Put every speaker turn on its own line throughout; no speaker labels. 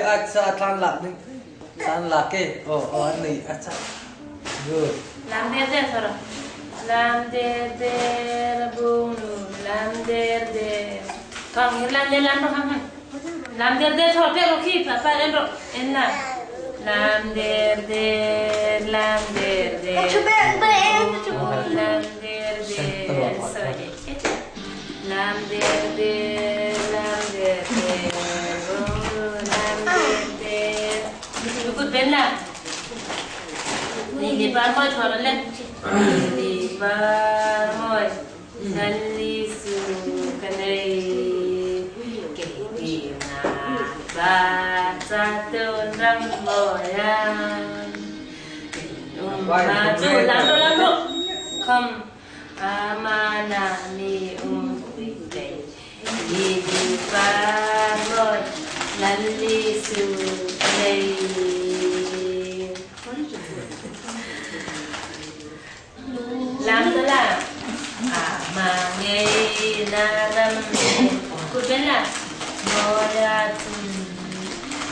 Acha tan lak ke anh này acha good
Lam der der soro. Lam der der bunu. Lam der der. Kang lam ro kang. Lam der der soro pero ki papa enro enna. Lam der der. Lam der der. Lam der der. Sorry. Lam der der. Lam der der. Lam der der. Ikut benda. Lili bar moy thora le. Lili bar moy. Nalli su kanai. Kiti na ba sa ton ram moya. Ma chu lam ro. Come amana ni uite. Lili bar moy. Nalli su kanai. Lam là mà nghe na ram cô bên là moya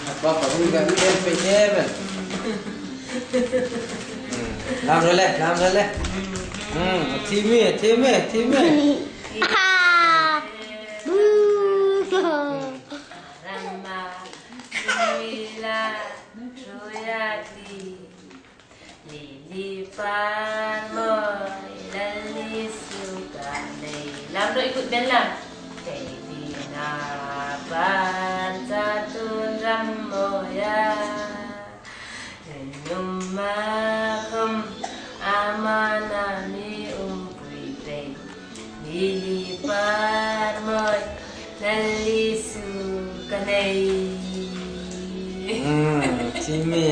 apa cũng gần em phải nhé vậy làm rồi lên thêm
Rama Lila Royati Lili Pan Moy Lali Suka Nei Lam rồi ikut bên làm Kay di na pan Satun Ram Moya Numakum Amana ni Puite Lili Pan Moy Lali Suka Nei
Chimi